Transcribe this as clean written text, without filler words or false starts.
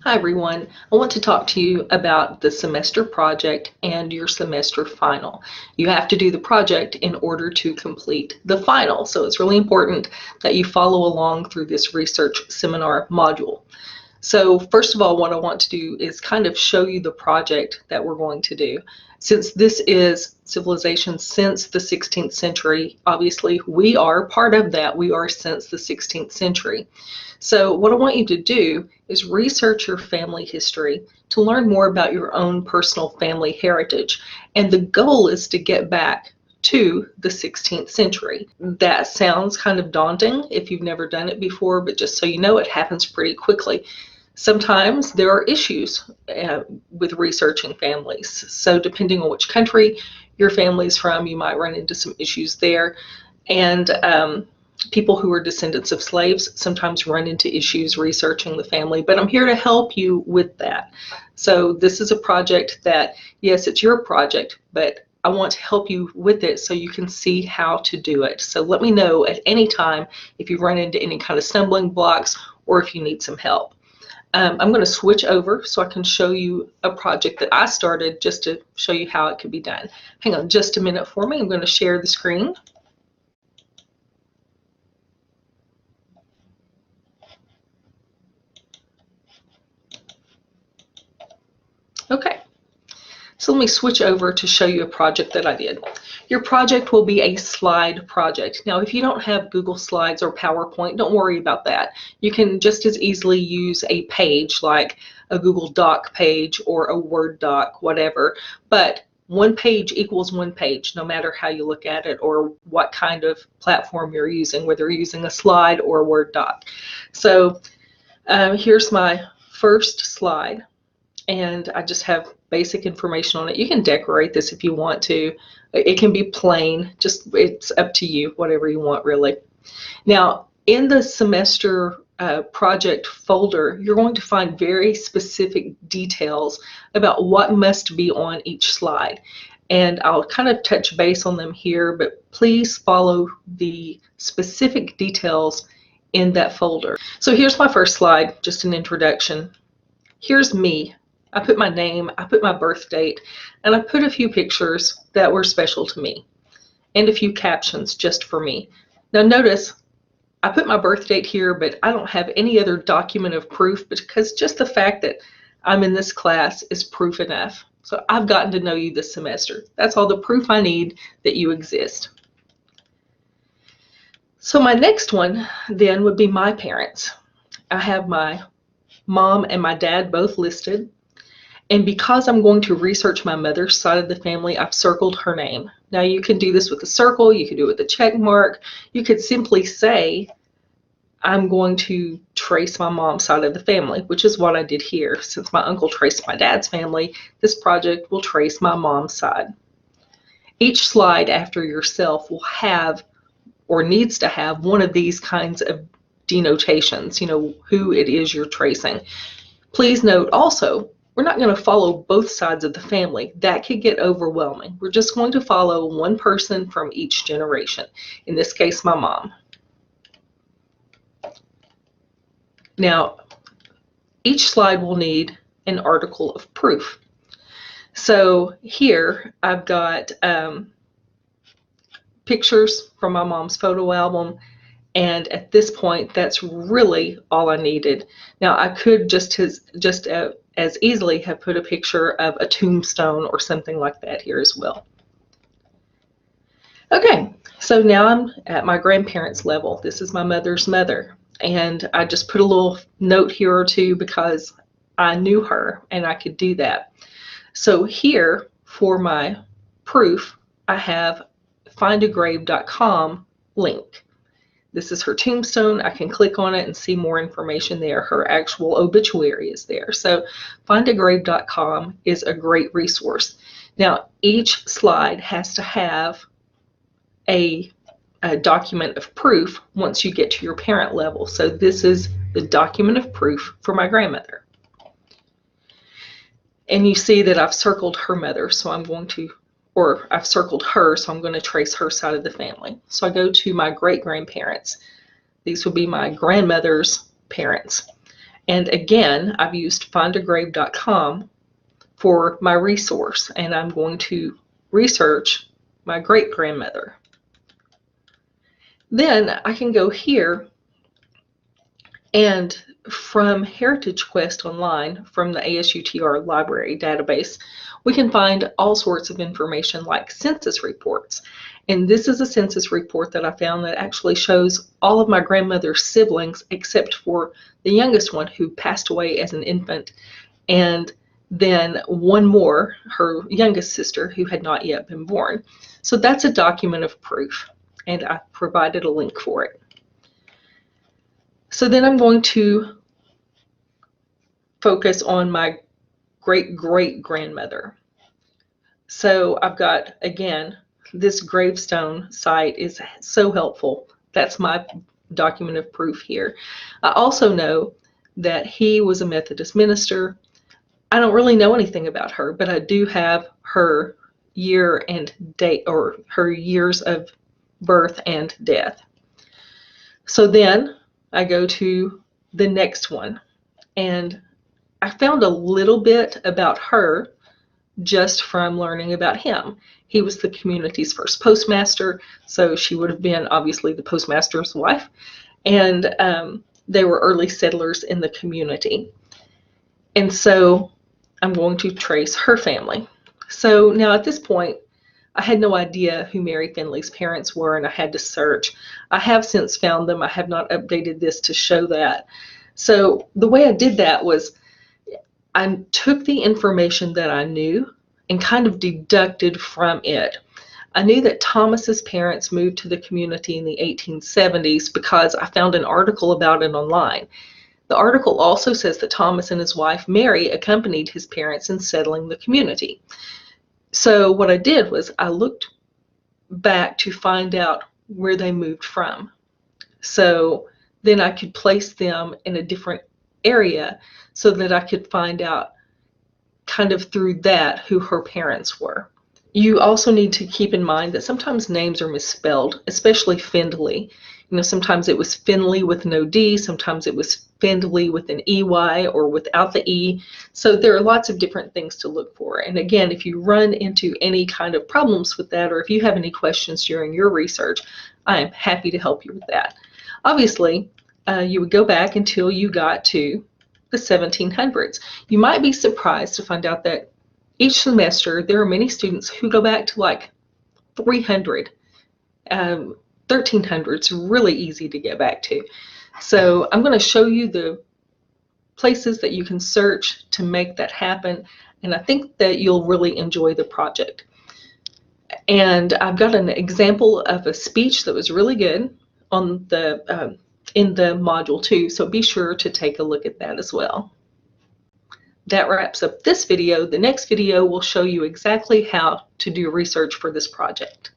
Hi everyone. I want to talk to you about the semester project and your semester final. You have to do the project in order to complete the final, so it's really important that you follow along through this research seminar module. So first of all, what I want to do is kind of show you the project that we're going to do. Since this is civilization since the 16th century, obviously we are part of that. We are since the 16th century. So what I want you to do is research your family history to learn more about your own personal family heritage. And the goal is to get back to the 16th century. That sounds kind of daunting if you've never done it before, but just so you know, it happens pretty quickly. Sometimes there are issues with researching families. So depending on which country your family's from, you might run into some issues there. And people who are descendants of slaves sometimes run into issues researching the family, but I'm here to help you with that. So this is a project that, yes, it's your project, but I want to help you with it so you can see how to do it. So let me know at any time if you run into any kind of stumbling blocks or if you need some help. I'm going to switch over so I can show you a project that I started just to show you how it could be done. Hang on just a minute for me. I'm going to share the screen. Okay, so let me switch over to show you a project that I did. Your project will be a slide project. Now, if you don't have Google Slides or PowerPoint, don't worry about that. You can just as easily use a page like a Google Doc page or a Word doc, whatever. But one page equals one page, no matter how you look at it or what kind of platform you're using, whether you're using a slide or a Word doc. So here's my first slide. And I just have basic information on it. You can decorate this if you want to. It can be plain, just it's up to you, whatever you want really. Now, in the semester project folder, you're going to find very specific details about what must be on each slide. And I'll kind of touch base on them here, but please follow the specific details in that folder. So here's my first slide, just an introduction. Here's me. I put my name, I put my birth date, and I put a few pictures that were special to me and a few captions just for me. Now notice I put my birth date here, but I don't have any other document of proof because just the fact that I'm in this class is proof enough. So I've gotten to know you this semester. That's all the proof I need that you exist. So my next one then would be my parents. I have my mom and my dad both listed. And because I'm going to research my mother's side of the family, I've circled her name. Now you can do this with a circle, you can do it with a check mark. You could simply say, I'm going to trace my mom's side of the family, which is what I did here. Since my uncle traced my dad's family, this project will trace my mom's side. Each slide after yourself will have, or needs to have, one of these kinds of denotations, who it is you're tracing. Please note also, we're not going to follow both sides of the family. That could get overwhelming. We're just going to follow one person from each generation. In this case, my mom. Now, each slide will need an article of proof. So here I've got pictures from my mom's photo album. And at this point, that's really all I needed. Now, I could just as easily have put a picture of a tombstone or something like that here as well. Okay, so now I'm at my grandparents' level. This is my mother's mother. And I just put a little note here or two because I knew her and I could do that. So here, for my proof, I have findagrave.com link. This is her tombstone. I can click on it and see more information there. Her actual obituary is there. So findagrave.com is a great resource. Now, each slide has to have a document of proof once you get to your parent level. So this is the document of proof for my grandmother. And you see that I've circled her mother, so I'm going to, or I've circled her, so I'm going to trace her side of the family. So I go to my great-grandparents. These would be my grandmother's parents. And again, I've used findagrave.com for my resource, and I'm going to research my great-grandmother. Then I can go here, and from Heritage Quest online, from the ASUTR library database, we can find all sorts of information like census reports. And this is a census report that I found that actually shows all of my grandmother's siblings except for the youngest one, who passed away as an infant, and then one more, her youngest sister, who had not yet been born. So that's a document of proof, and I provided a link for it. So then I'm going to focus on my great-great-grandmother. So I've got, again, this gravestone site is so helpful. That's my document of proof here. I also know that he was a Methodist minister. I don't really know anything about her, but I do have her year and date, or her years of birth and death. So then I go to the next one, and I found a little bit about her just from learning about him. He was the community's first postmaster, so she would have been obviously the postmaster's wife, and they were early settlers in the community. And so I'm going to trace her family. So now at this point, I had no idea who Mary Finley's parents were, and I had to search. I have since found them. I have not updated this to show that. So the way I did that was I took the information that I knew and kind of deducted from it. I knew that Thomas's parents moved to the community in the 1870s because I found an article about it online. The article also says that Thomas and his wife Mary accompanied his parents in settling the community. So what I did was I looked back to find out where they moved from. So then I could place them in a different area so that I could find out kind of through that who her parents were. You also need to keep in mind that sometimes names are misspelled, especially Findley. You know, sometimes it was Finley with no D, sometimes it was Findley with an EY or without the E. So there are lots of different things to look for. And again, if you run into any kind of problems with that, or if you have any questions during your research, I am happy to help you with that. Obviously, you would go back until you got to the 1700s. You might be surprised to find out that each semester there are many students who go back to like 300. 1300 is really easy to get back to. So I'm going to show you the places that you can search to make that happen, and I think that you'll really enjoy the project. And I've got an example of a speech that was really good on the in the module 2, so be sure to take a look at that as well. That wraps up this video. The next video will show you exactly how to do research for this project.